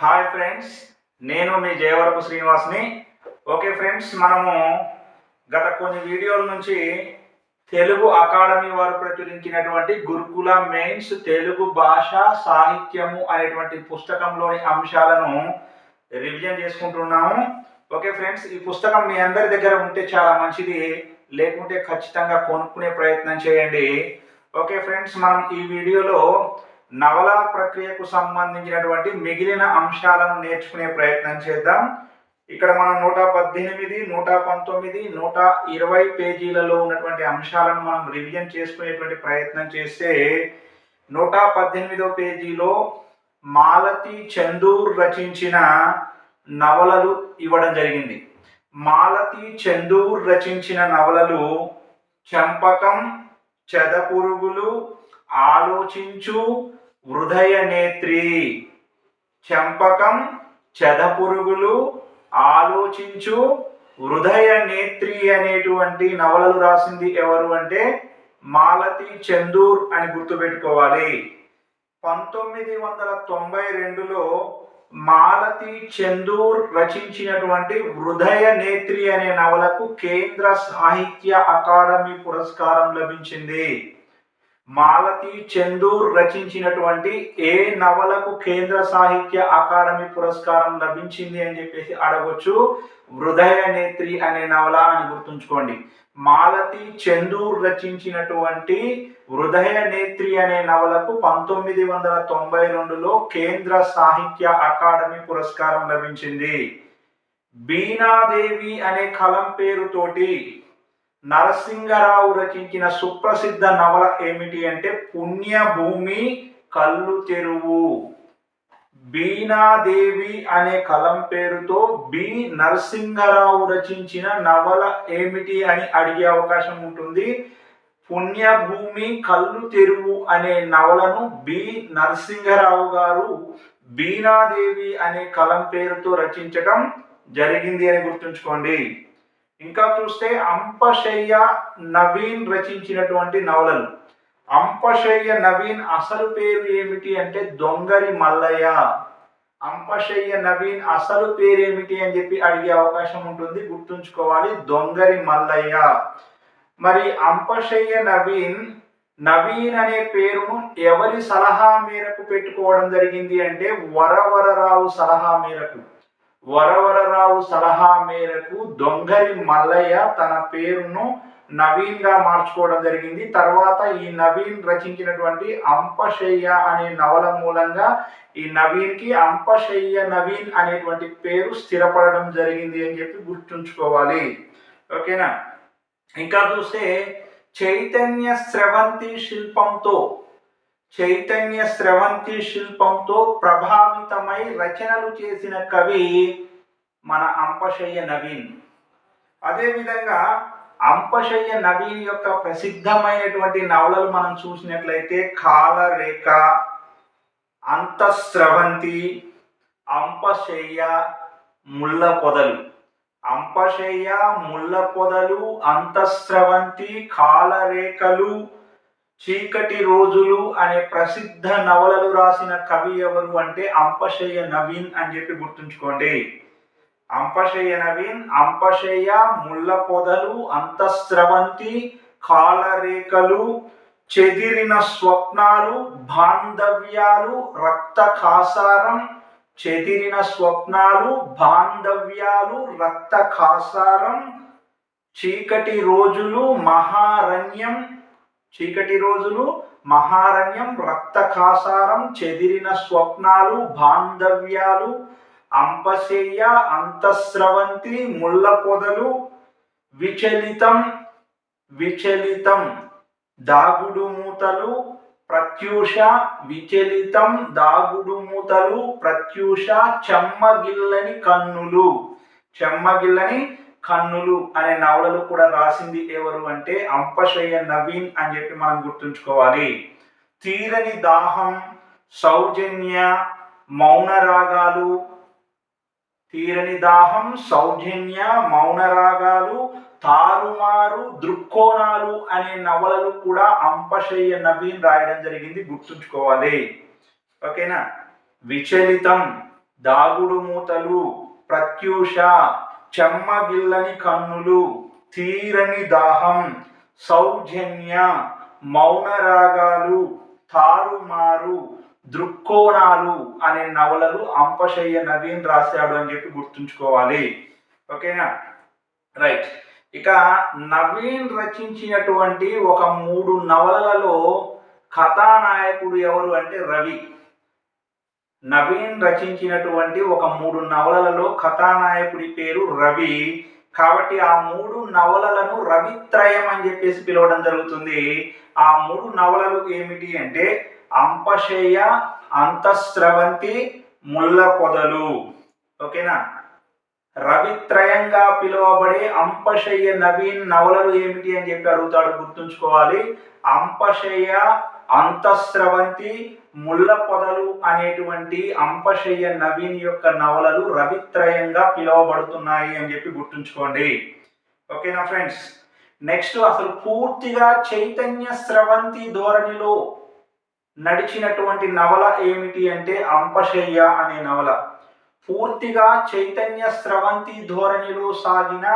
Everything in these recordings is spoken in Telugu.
హాయ్ ఫ్రెండ్స్, నేను మీ జయవరపు శ్రీనివాస్ని. ఓకే ఫ్రెండ్స్, మనము గత కొన్ని వీడియోల నుంచి తెలుగు అకాడమీ వారు ప్రచురించినటువంటి గురుకుల మెయిన్స్ తెలుగు భాష సాహిత్యము అనేటువంటి పుస్తకంలోని అంశాలను రివిజన్ చేసుకుంటున్నాము. ఓకే ఫ్రెండ్స్, ఈ పుస్తకం మీ అందరి దగ్గర ఉంటే చాలా మంచిది, లేకుంటే ఖచ్చితంగా కొనుక్కునే ప్రయత్నం చేయండి. ఓకే ఫ్రెండ్స్, మనం ఈ వీడియోలో నవలా ప్రక్రియకు సంబంధించినటువంటి మిగిలిన అంశాలను నేర్చుకునే ప్రయత్నం చేద్దాం. ఇక్కడ మనం 118, 119, 120 పేజీలలో ఉన్నటువంటి అంశాలను మనం రివిజన్ చేసుకునేటువంటి ప్రయత్నం చేస్తే 118వ పేజీలో మాలతి చందూర్ రచించిన నవలలు ఇవ్వడం జరిగింది. మాలతి చందూర్ రచించిన నవలలు చంపకం, చెదపురుగులు, ఆలోచించు, హృదయ నేత్రి. చంపకం, చెదపురుగులు, ఆలోచించు, హృదయ నేత్రి అనేటువంటి నవలలు రాసింది ఎవరు అంటే మాలతి చందూర్ అని గుర్తుపెట్టుకోవాలి. 1992లో మాలతి చందూర్ రచించినటువంటి హృదయ నేత్రి అనే నవలకు కేంద్ర సాహిత్య అకాడమీ పురస్కారం లభించింది. మాలతి చందూర్ రచించినటువంటి ఏ నవలకు కేంద్ర సాహిత్య అకాడమీ పురస్కారం లభించింది అని చెప్పేసి అడగొచ్చు. హృదయ నేత్రి అనే నవల అని గుర్తుంచుకోండి. మాలతి చందూర్ రచించినటువంటి హృదయ నేత్రి అనే నవలకు 1992లో కేంద్ర సాహిత్య అకాడమీ పురస్కారం లభించింది. బీనాదేవి అనే కలం పేరుతోటి నరసింగరావు రచించిన సుప్రసిద్ధ నవల ఏమిటి అంటే పుణ్యభూమి కళ్ళు తెరువు. బీనాదేవి అనే కలం పేరుతో బి నరసింగరావు రచించిన నవల ఏమిటి అని అడిగే అవకాశం ఉంటుంది. పుణ్యభూమి కళ్ళు తెరువు అనే నవలను బి నరసింగరావు గారు బీనాదేవి అనే కలం పేరుతో రచించడం జరిగింది అని గుర్తుంచుకోండి. ఇంకా చూస్తే అంపశయ్య నవీన్ రచించినటువంటి నవలలు. అంపశయ్య నవీన్ అసలు పేరు ఏమిటి అంటే దొంగరి మల్లయ్య. అంపశయ్య నవీన్ అసలు పేరు ఏమిటి అని చెప్పి అడిగే అవకాశం ఉంటుంది, గుర్తుంచుకోవాలి, దొంగరి మల్లయ్య. మరి అంపశయ్య నవీన్ అనే పేరును ఎవరి సలహా మేరకు పెట్టుకోవడం జరిగింది అంటే వరవరరావు సలహా మేరకు. వరవరరావు సలహా మేరకు దొంగరి మల్లయ్య తన పేరును నవీన్ గా మార్చుకోవడం జరిగింది. తర్వాత ఈ నవీన్ రచించినటువంటి అంపశయ్య అనే నవల మూలంగా ఈ నవీన్ కి అంపశయ్య నవీన్ అనేటువంటి పేరు స్థిరపడడం జరిగింది అని చెప్పి గుర్తుంచుకోవాలి. ఓకేనా? ఇంకా చూస్తే చైతన్య స్రవంతి శిల్పంతో ప్రభావితమై రచనలు చేసిన కవి మన అంపశయ్య నవీన్. అదేవిధంగా అంపశయ్య నవీన్ యొక్క ప్రసిద్ధమైనటువంటి నవలలు మనం చూసినట్లయితే కాలరేఖ, అంతఃస్రవంతి, అంపశయ్య, ముళ్ళ పొదలు. అంపశయ్య, ముళ్ళ పొదలు, అంతఃస్రవంతి, కాలరేఖలు, చీకటి రోజులు అనే ప్రసిద్ధ నవలలు రాసిన కవి ఎవరు అంటే అంపశయ్య నవీన్ అని చెప్పి గుర్తుంచుకోండి. అంపశయ్య నవీన్ అంపశయ్య, ముళ్ళ పొదలు, అంతఃస్రవంతి, కాలరేఖలు, చెదిరిన స్వప్నాలు, బాంధవ్యాలు, రక్త కాసారం. చెదిరిన స్వప్నాలు, బాంధవ్యాలు, రక్త కాసారం, చీకటి రోజులు, మహారణ్యం, రక్త కాసారం, చెదిరిన స్వప్నాలు, బాంధవ్యాలు, అంపశయ్య, అంతఃస్రవంతి, ముళ్ళ పొదలు, విచలితం, దాగుడు మూతలు, ప్రత్యూష. విచలితం, దాగుడు మూతలు, ప్రత్యూష, చెమ్మగిల్లని కన్నులు అనే నవలలు కూడా రాసింది ఎవరు అంటే అంపశయ్య నవీన్ అని చెప్పి మనం గుర్తుంచుకోవాలి. తీరని దాహం, సౌజన్య, మౌనరాగాలు, తారుమారు, దృక్కోణాలు అనే నవలలు కూడా అంపశయ్య నవీన్ రాయడం జరిగింది, గుర్తుంచుకోవాలి. ఓకేనా? విచలితం, దాగుడు మూతలు, ప్రత్యూష, చెమ్మగిల్లని కన్నులు, తీరని దాహం, సౌజన్య, మౌన రాగాలు, తారుమారు, దృక్కోణాలు అనే నవలలు అంపశయ్య నవీన్ రాశాడు అని చెప్పి గుర్తుంచుకోవాలి. ఓకేనా, రైట్. ఇక నవీన్ రచించినటువంటి ఒక 3 నవలలలో కథానాయకుడు ఎవరు అంటే రవి. నవీన్ రచించినటువంటి ఒక 3 నవలలలో కథానాయకుడి పేరు రవి. కాబట్టి ఆ 3 నవలలను రవిత్రయం అని చెప్పేసి పిలవడం జరుగుతుంది. ఆ 3 నవలలు ఏమిటి అంటే అంపశయ్య, అంతఃస్రవంతి, ముళ్ళ పొదలు. ఓకేనా, రవిత్రయంగా పిలువబడే అంపశయ్య నవీన్ నవలలు ఏమిటి అని చెప్పి అడుగుతాడు, గుర్తుంచుకోవాలి. అంపశయ్య, అంతఃస్రవంతి, ముళ్ళ పొదలు అనేటువంటి అంపశయ్య నవీన్ యొక్క నవలలు రవిత్రయంగా పిలువబడుతున్నాయి అని చెప్పి గుర్తుంచుకోండి. ఓకేనా ఫ్రెండ్స్. నెక్స్ట్, అసలు పూర్తిగా చైతన్య స్రవంతి ధోరణిలో నడిచినటువంటి నవల ఏమిటి అంటే అంపశయ్య అనే నవల. పూర్తిగా చైతన్య స్రవంతి ధోరణిలో సాగిన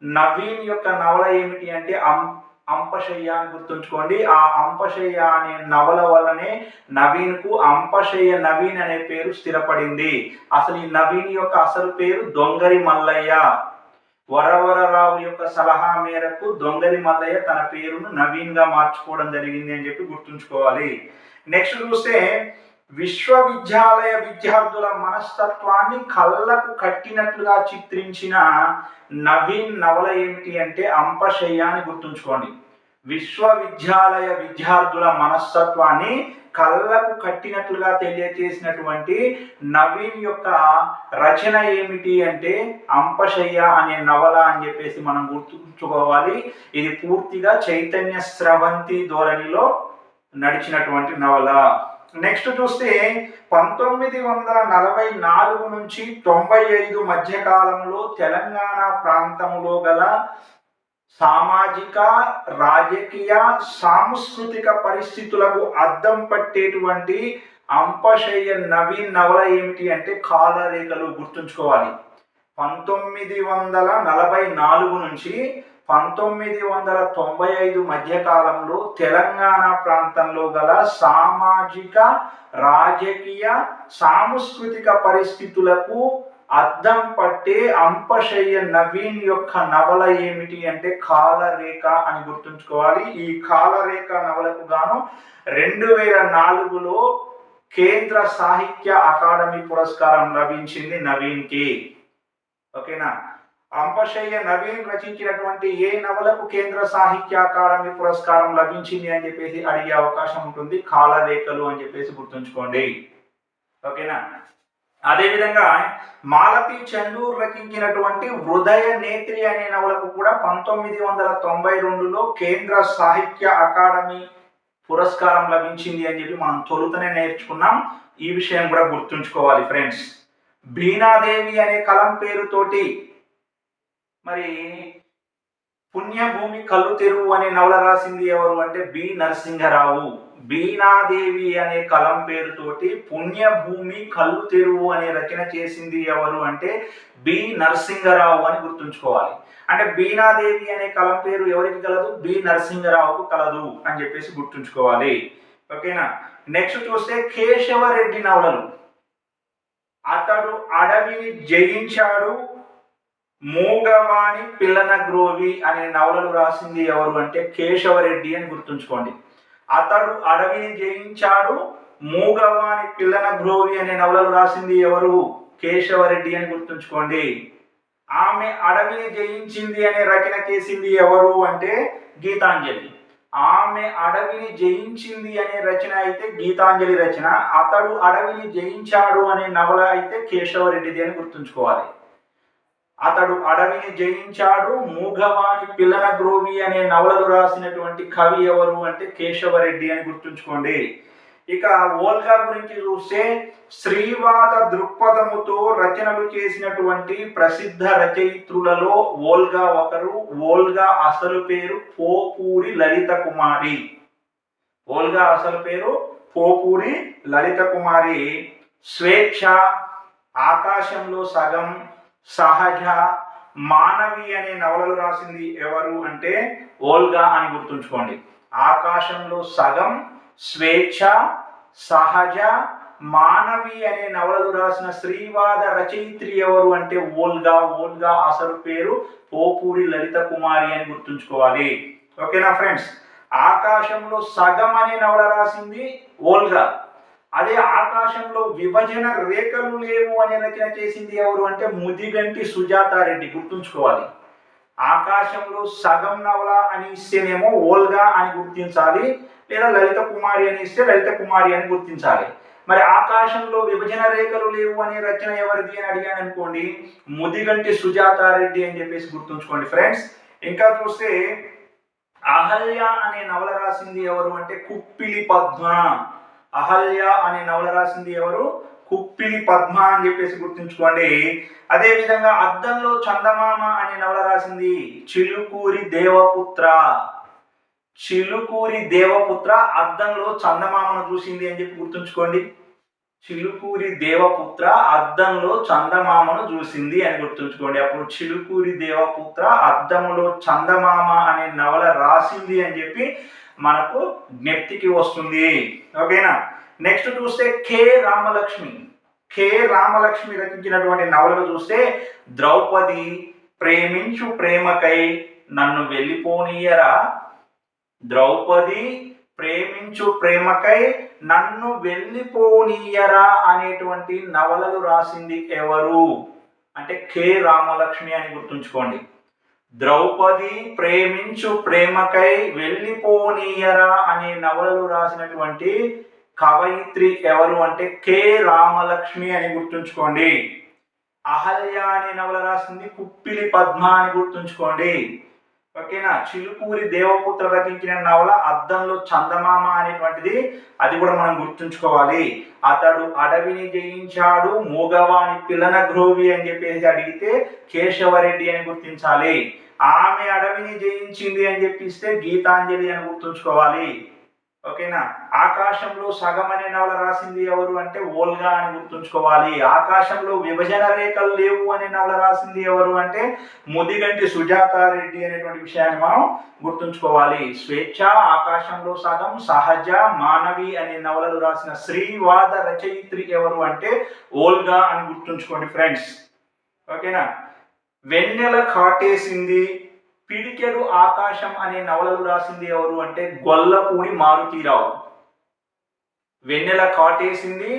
నవీన్ యొక్క నవల ఏమిటి అంటే అంపశయ్య అని గుర్తుంచుకోండి. ఆ అంపశయ్య అనే నవల వల్లనే నవీన్ కు అంపశయ్య నవీన్ అనే పేరు స్థిరపడింది. అసలు ఈ నవీన్ యొక్క అసలు పేరు దొంగరి మల్లయ్య. వరవరరావు యొక్క సలహా మేరకు దొంగరి మల్లయ్య తన పేరును నవీన్ గా మార్చుకోవడం జరిగింది అని చెప్పి గుర్తుంచుకోవాలి. నెక్స్ట్ చూస్తే, విశ్వవిద్యాలయ విద్యార్థుల మనస్తత్వాన్ని కళ్ళకు కట్టినట్లుగా చిత్రించిన నవీన్ నవల ఏమిటి అంటే అంపశయ్య అని గుర్తుంచుకోండి. విశ్వవిద్యాలయ విద్యార్థుల మనస్తత్వాన్ని కళ్ళకు కట్టినట్లుగా తెలియజేసినటువంటి నవీన్ యొక్క రచన ఏమిటి అంటే అంపశయ్య అనే నవల అని చెప్పేసి మనం గుర్తుంచుకోవాలి. ఇది పూర్తిగా చైతన్య స్రవంతి ధోరణిలో నడిచినటువంటి నవల. నెక్స్ట్ చూస్తే 1944 నుంచి 95 మధ్య కాలంలో తెలంగాణ ప్రాంతంలో గల సామాజిక, రాజకీయ, సాంస్కృతిక పరిస్థితులకు అద్దం పట్టేటువంటి అంపశయ్య నవీన్ నవల ఏమిటి అంటే కాలరేఖలు. గుర్తుంచుకోవాలి. 1944 నుంచి 1995 మధ్య కాలంలో తెలంగాణ ప్రాంతంలో గల సామాజిక, రాజకీయ, సాంస్కృతిక పరిస్థితులకు అద్దం పట్టే అంపశయ్య నవీన్ యొక్క నవల ఏమిటి అంటే కాలరేఖ అని గుర్తుంచుకోవాలి. ఈ కాలరేఖ నవలకు గాను 2004లో కేంద్ర సాహిత్య అకాడమీ పురస్కారం లభించింది నవీన్ కి. ఓకేనా, అంపశయ్య నవీన్ రచించినటువంటి ఏ నవలకు కేంద్ర సాహిత్య అకాడమీ పురస్కారం లభించింది అని చెప్పేసి అడిగే అవకాశం ఉంటుంది. కాలరేఖలు అని చెప్పేసి గుర్తుంచుకోండి. ఓకేనా, అదేవిధంగా మాలతి చందూర్ రచించినటువంటి హృదయ నేత్రి అనే నవలకు కూడా 1992లో కేంద్ర సాహిత్య అకాడమీ పురస్కారం లభించింది అని చెప్పి మనం తొలుతనే నేర్చుకున్నాం. ఈ విషయం కూడా గుర్తుంచుకోవాలి ఫ్రెండ్స్. బీనాదేవి అనే కలం పేరుతోటి మరి పుణ్యభూమి కళ్ళు తెరువు అనే నవల రాసింది ఎవరు అంటే బి నరసింహరావు. బీనాదేవి అనే కలం పేరుతోటి పుణ్యభూమి కళ్ళు తెరువు అనే రచన చేసింది ఎవరు అంటే బి నరసింహరావు అని గుర్తుంచుకోవాలి. అంటే బీనాదేవి అనే కలం పేరు ఎవరికి కలదు? బి నరసింహరావుకు కలదు అని చెప్పేసి గుర్తుంచుకోవాలి. ఓకేనా, నెక్స్ట్ చూస్తే కేశవరెడ్డి నవలలు. అతడు అడవిని జయించాడు, మూగవాణి పిల్లన గ్రోవి అనే నవలలు రాసింది ఎవరు అంటే కేశవరెడ్డి అని గుర్తుంచుకోండి. అతడు అడవిని జయించాడు, మూగవాణి పిల్లన గ్రోవి అనే నవలలు రాసింది ఎవరు? కేశవరెడ్డి అని గుర్తుంచుకోండి. ఆమె అడవిని జయించింది అనే రచన చేసింది ఎవరు అంటే గీతాంజలి. ఆమె అడవిని జయించింది అనే రచన అయితే గీతాంజలి రచన. అతడు అడవిని జయించాడు అనే నవల అయితే కేశవరెడ్డిది అని గుర్తుంచుకోవాలి. అతడు అడవిని జయించాడు, మూగవాణి పిల్లన గ్రోవి అనే నవలలు రాసినటువంటి కవి ఎవరు అంటే కేశవరెడ్డి అని గుర్తుంచుకోండి. ఇక వోల్గా గురించి చూస్తే స్త్రీవాద దృక్పథముతో రచనలు చేసినటువంటి ప్రసిద్ధ రచయిత్రులలో వోల్గా ఒకరు. వోల్గా అసలు పేరు పోపూరి లలిత కుమారి. వోల్గా అసలు పేరు పోపూరి లలిత కుమారి. స్వేచ్ఛ, ఆకాశంలో సగం, సహజ, మానవి అనే నవలలు రాసింది ఎవరు అంటే ఓల్గా అని గుర్తుంచుకోండి. ఆకాశంలో సగం, స్వేచ్ఛ, సహజ, మానవి అనే నవలలు రాసిన స్త్రీవాద రచయిత్రి ఎవరు అంటే ఓల్గా. ఓల్గా అసలు పేరు పోపూరి లలిత కుమారి అని గుర్తుంచుకోవాలి. ఓకేనా ఫ్రెండ్స్. ఆకాశంలో సగం అనే నవల రాసింది ఓల్గా. అదే ఆకాశంలో విభజన రేఖలు లేవు అనే రచన చేసింది ఎవరు అంటే ముదిగంటి సుజాతారెడ్డి. గుర్తుంచుకోవాలి. ఆకాశంలో సగం నవల అని ఇస్తేనేమో ఓల్గా అని గుర్తించాలి, లేదా లలిత కుమారి అని ఇస్తే లలిత కుమారి అని గుర్తించాలి. మరి ఆకాశంలో విభజన రేఖలు లేవు అనే రచన ఎవరిది అని అడిగాను అనుకోండి, ముదిగంటి సుజాతారెడ్డి అని చెప్పేసి గుర్తుంచుకోండి ఫ్రెండ్స్. ఇంకా చూస్తే అహల్య అనే నవల రాసింది ఎవరు అంటే కుప్పిలి పద్మ. అహల్య అనే నవల రాసింది ఎవరు? కుప్పిలి పద్మ అని చెప్పేసి గుర్తుంచుకోండి. అదే విధంగా అద్దంలో చందమామ అనే నవల రాసింది చిలుకూరి దేవపుత్ర. చిలుకూరి దేవపుత్ర అద్దంలో చందమామను చూసింది అని చెప్పి గుర్తుంచుకోండి. చిలుకూరి దేవపుత్ర అద్దంలో చందమామను చూసింది అని గుర్తుంచుకోండి. అప్పుడు చిలుకూరి దేవపుత్ర అద్దంలో చందమామ అనే నవల రాసింది అని చెప్పి మనకు జ్ఞప్తికి వస్తుంది. ఓకేనా. నెక్స్ట్ చూస్తే కె రామలక్ష్మి. కె రామలక్ష్మి రచించినటువంటి నవలలు చూస్తే ద్రౌపది, ప్రేమించు ప్రేమకై, నన్ను వెళ్ళిపోనీయరా. ద్రౌపది, ప్రేమించు ప్రేమకై, నన్ను వెళ్ళిపోనీయరా అనేటువంటి నవలలు రాసింది ఎవరు అంటే కె రామలక్ష్మి అని గుర్తుంచుకోండి. ద్రౌపది, ప్రేమించు ప్రేమకై, వెళ్ళిపోనీయరా అనే నవలలు రాసినటువంటి కవయిత్రి ఎవరు అంటే కె రామలక్ష్మి అని గుర్తుంచుకోండి. అహల్య అనే నవల రాసింది కుప్పిలి పద్మ అని గుర్తుంచుకోండి. ఓకేనా. చిలుకూరి దేవపుత్ర రచించిన నవల అద్దంలో చందమామ అనేటువంటిది, అది కూడా మనం గుర్తుంచుకోవాలి. అతడు అడవిని జయించాడు, మూగవాని పిల్లన గ్రోవి అని చెప్పేసి అడిగితే కేశవరెడ్డి అని గుర్తించాలి. ఆమె అడవిని జయించింది అని చెప్పిస్తే గీతాంజలి అని గుర్తుంచుకోవాలి. ఓకేనా. ఆకాశంలో సగం అనే నవల రాసింది ఎవరు అంటే ఓల్గా అని గుర్తుంచుకోవాలి. ఆకాశంలో విభజన రేఖలు లేవు అనే నవల రాసింది ఎవరు అంటే ముదిగంటి సుజాతారెడ్డి అనేటువంటి విషయాన్ని మనం గుర్తుంచుకోవాలి. స్వేచ్ఛ, ఆకాశంలో సగం, సహజ, మానవి అనే నవలలు రాసిన స్త్రీవాద రచయిత్రి ఎవరు అంటే ఓల్గా అని గుర్తుంచుకోండి ఫ్రెండ్స్. ఓకేనా. వెన్నెల కాటేసింది, పిడికెడు ఆకాశం అనే నవలలు రాసింది ఎవరు అంటే గొల్లపూడి మారుతీరావు. వెన్నెల కాటేసింది,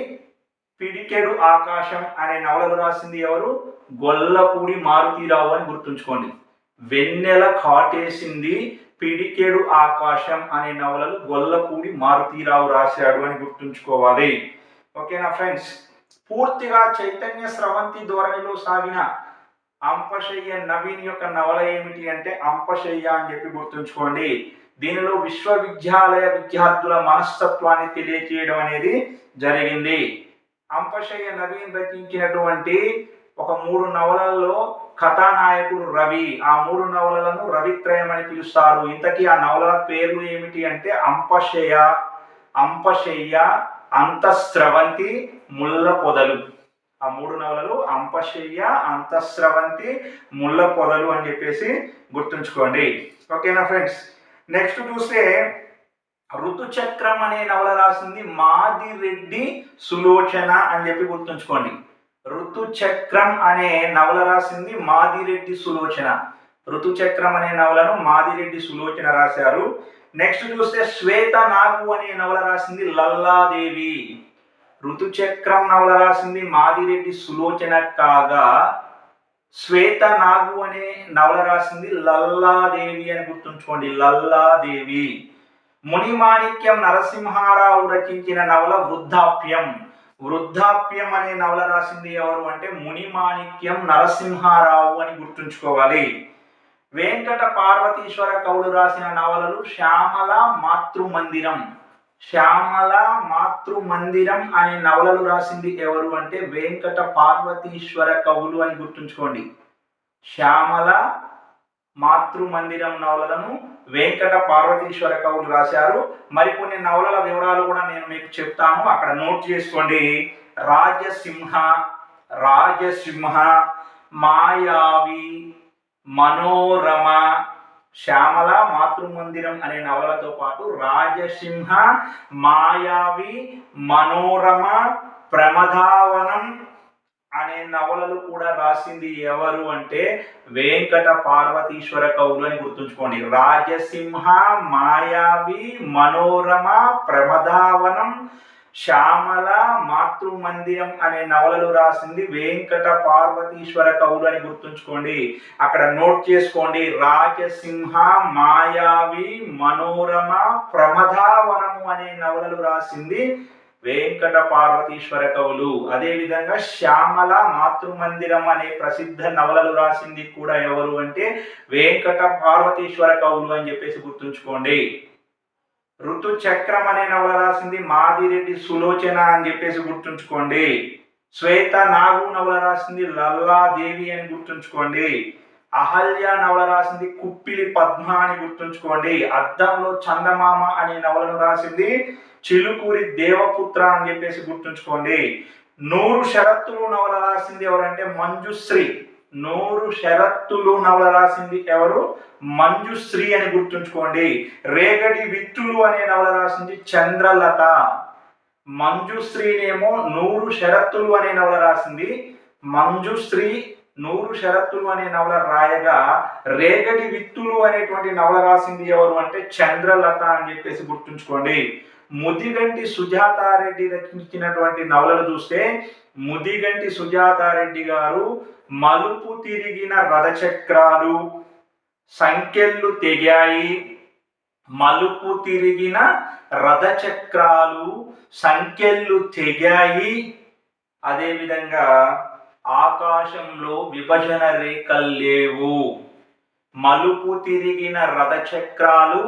పిడికెడు ఆకాశం అనే నవలలు రాసింది ఎవరు? గొల్లపూడి మారుతీరావు అని గుర్తుంచుకోండి. వెన్నెల కాటేసింది, పిడికెడు ఆకాశం అనే నవలలు గొల్లపూడి మారుతీరావు రాశాడు అని గుర్తుంచుకోవాలి. ఓకేనా ఫ్రెండ్స్. పూర్తిగా చైతన్య స్రవంతి ధోరణిలో సాగిన అంపశయ్య నవీన్ యొక్క నవల ఏమిటి అంటే అంపశయ్య అని చెప్పి గుర్తుంచుకోండి. దీనిలో విశ్వవిద్యాలయ విద్యార్థుల మనస్తత్వాన్ని తెలియచేయడం అనేది జరిగింది. అంపశయ్య నవీన్ రచించినటువంటి ఒక 3 నవలల్లో కథానాయకుడు రవి. ఆ 3 నవలలను రవిత్రయం అని పిలుస్తారు. ఇంతకీ ఆ నవలల పేర్లు ఏమిటి అంటే అంపశయ్య, అంపశయ్య, అంతఃస్రవంతి, ముళ్ళ పొదలు. ఆ 3 నవలలు అంపశయ్య, అంతఃస్రవంతి, ముళ్ళ పొదలు అని చెప్పేసి గుర్తుంచుకోండి. ఓకేనా ఫ్రెండ్స్. నెక్స్ట్ చూస్తే ఋతుచక్రం అనే నవల రాసింది మాదిరెడ్డి సులోచన అని చెప్పి గుర్తుంచుకోండి. ఋతుచక్రం అనే నవల రాసింది మాదిరెడ్డి సులోచన. ఋతుచక్రం అనే నవలను మాదిరెడ్డి సులోచన రాశారు. నెక్స్ట్ చూస్తే శ్వేత నాగు అనే నవల రాసింది లల్లాదేవి. ఋతుచక్రం నవల రాసింది మాదిరెడ్డి సులోచన కాగా శ్వేత నాగు అనే నవల రాసింది లల్లాదేవి అని గుర్తుంచుకోండి. లల్లాదేవి. మునిమాణిక్యం నరసింహారావు రచించిన నవల వృద్ధాప్యం. వృద్ధాప్యం అనే నవల రాసింది ఎవరు అంటే మునిమాణిక్యం నరసింహారావు అని గుర్తుంచుకోవాలి. వెంకట పార్వతీశ్వర కవులు రాసిన నవలలు శ్యామల మాతృమందిరం. శ్యామల మాతృమందిరం అనే నవలలు రాసింది ఎవరు అంటే వెంకట పార్వతీశ్వర కవులు అని గుర్తుంచుకోండి. శ్యామల మాతృమందిరం నవలలను వెంకట పార్వతీశ్వర కవులు రాశారు. మరికొన్ని నవలల వివరాలు కూడా నేను మీకు చెప్తాను, అక్కడ నోట్ చేసుకోండి. రాజసింహ, రాజసింహ, మాయావి, మనోరమ, శ్యామల, మాతృమందిరం అనే నవలలతో పాటు రాజసింహ, మాయావి, మనోరమ, ప్రమదావనం అనే నవలలు కూడా రాసింది ఎవరు అంటే వెంకట పార్వతీశ్వర కవులు అని గుర్తుంచుకోండి. రాజసింహ, మాయావి, మనోరమ, ప్రమదావనం, శ్యామల, మాతృమందిరం అనే నవలలు రాసింది వెంకట పార్వతీశ్వర కవులు అని గుర్తుంచుకోండి. అక్కడ నోట్ చేసుకోండి. రాజసింహ, మాయావి, మనోరమ, ప్రమదావనము అనే నవలలు రాసింది వెంకట పార్వతీశ్వర కవులు. అదేవిధంగా శ్యామల, మాతృమందిరం అనే ప్రసిద్ధ నవలలు రాసింది కూడా ఎవరు అంటే వెంకట పార్వతీశ్వర కవులు అని చెప్పేసి గుర్తుంచుకోండి. ఋతు చక్రం అనే నవల రాసింది మాదిరెడ్డి సులోచన అని చెప్పేసి గుర్తుంచుకోండి. శ్వేత నాగు నవల రాసింది లల్లాదేవి అని గుర్తుంచుకోండి. అహల్య నవల రాసింది కుప్పిలి పద్మ అని గుర్తుంచుకోండి. అద్దంలో చందమామ అనే నవలను రాసింది చిలుకూరి దేవపుత్ర అని చెప్పేసి గుర్తుంచుకోండి. 100 షరతులు నవల రాసింది ఎవరంటే మంజుశ్రీ. 100 షరతులు నవల రాసింది ఎవరు? మంజుశ్రీ అని గుర్తుంచుకోండి. రేగడి విత్తులు అనే నవల రాసింది చంద్రలత. మంజుశ్రీనేమో 100 షరతులు అనే నవల రాసింది. మంజుశ్రీ 100 షరతులు అనే నవల రాయగా రేగడి విత్తులు అనేటువంటి నవల రాసింది ఎవరు అంటే చంద్రలత అని చెప్పేసి గుర్తుంచుకోండి. ముదిగంటి సుజాతారెడ్డి రచించినటువంటి నవలలు చూస్తే ముదిగంటి సుజాతారెడ్డి గారు మలుపు తిరిగిన రథచక్రాలు, సంకెళ్ళు తెగాయి, మలుపు తిరిగిన రథచక్రాలు, సంకెళ్ళు తెగాయి, అదేవిధంగా ఆకాశంలో విభజన రేఖలు లేవు. మలుపు తిరిగిన రథచక్రాలు,